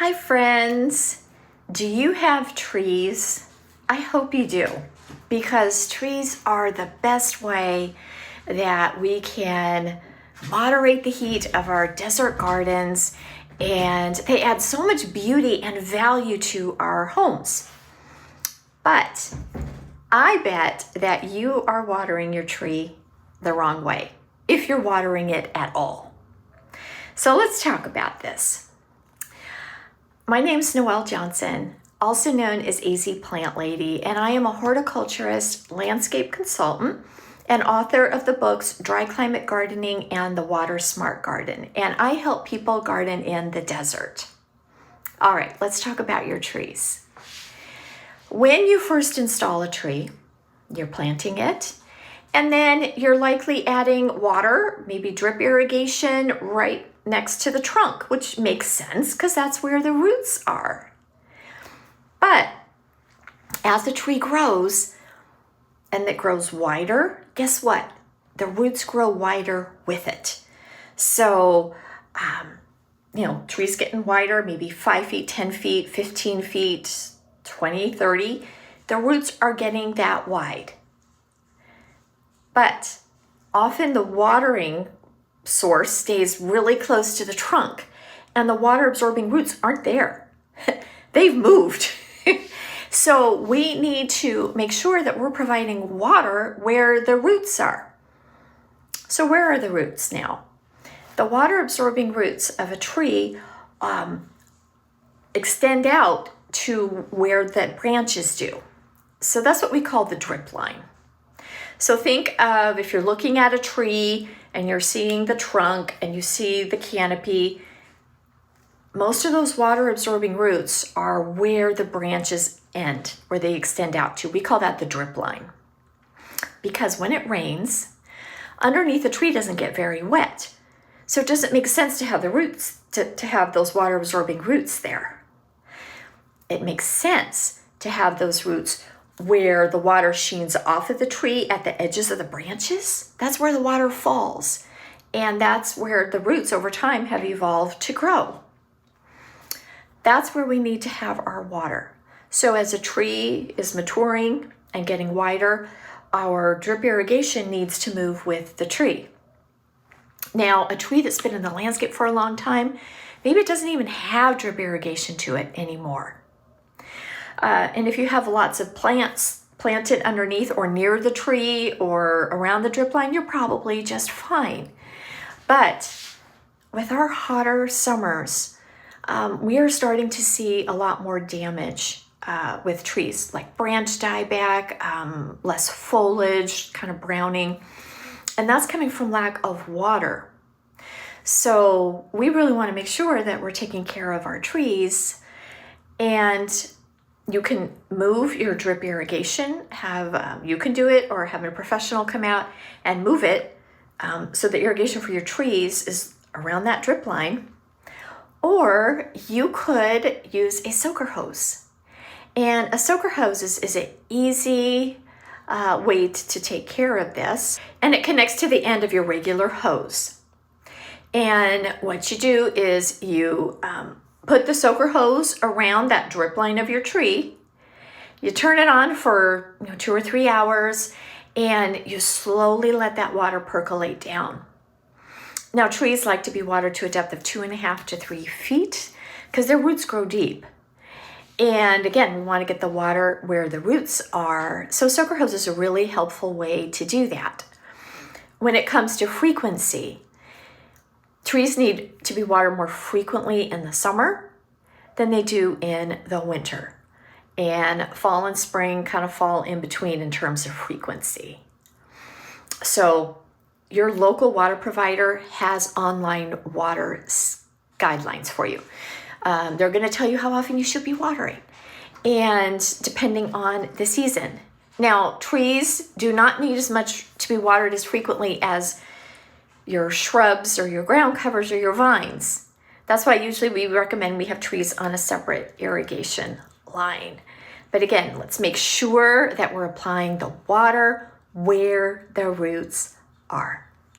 Hi friends, do you have trees? I hope you do, because trees are the best way that we can moderate the heat of our desert gardens, and they add so much beauty and value to our homes. But I bet that you are watering your tree the wrong way, if you're watering it at all. So let's talk about this. My name's Noelle Johnson, also known as AZ Plant Lady, and I am a horticulturist, landscape consultant, and author of the books Dry Climate Gardening and The Water Smart Garden, and I help people garden in the desert. All right, let's talk about your trees. When you first install a tree, you're planting it, and then you're likely adding water, maybe drip irrigation, right next to the trunk, which makes sense because that's where the roots are. But as the tree grows and it grows wider, guess what? The roots grow wider with it. So, trees getting wider, maybe 5 feet, 10 feet, 15 feet, 20, 30. The roots are getting that wide. But often the watering source stays really close to the trunk, and the water absorbing roots aren't there. They've moved. So we need to make sure that we're providing water where the roots are. So where are the roots now? The water absorbing roots of a tree extend out to where the branches do. So that's what we call the drip line. So think of if you're looking at a tree and you're seeing the trunk and you see the canopy, most of those water absorbing roots are where the branches end, where they extend out to. We call that the drip line. Because when it rains, underneath the tree doesn't get very wet. So it doesn't make sense to have the roots, to have those water absorbing roots there. It makes sense to have those roots where the water sheens off of the tree at the edges of the branches. That's where the water falls. And that's where the roots over time have evolved to grow. That's where we need to have our water. So as a tree is maturing and getting wider, our drip irrigation needs to move with the tree. Now, a tree that's been in the landscape for a long time, maybe it doesn't even have drip irrigation to it anymore. And if you have lots of plants planted underneath or near the tree or around the drip line, you're probably just fine. But with our hotter summers, we are starting to see a lot more damage with trees, like branch dieback, less foliage, kind of browning. And that's coming from lack of water. So we really want to make sure that we're taking care of our trees. And you can move your drip irrigation, you can do it or have a professional come out and move it so the irrigation for your trees is around that drip line. Or you could use a soaker hose. And a soaker hose is an easy way to take care of this. And it connects to the end of your regular hose. And what you do is you put the soaker hose around that drip line of your tree. You turn it on for 2 or 3 hours, and you slowly let that water percolate down. Now, trees like to be watered to a depth of 2.5 to 3 feet because their roots grow deep. And again, we want to get the water where the roots are. So soaker hose is a really helpful way to do that. When it comes to frequency, trees need to be watered more frequently in the summer than they do in the winter. And fall and spring kind of fall in between in terms of frequency. So your local water provider has online water guidelines for you. They're going to tell you how often you should be watering, and depending on the season. Now, trees do not need as much to be watered as frequently as your shrubs or your ground covers or your vines. That's why usually we recommend we have trees on a separate irrigation line. But again, let's make sure that we're applying the water where the roots are.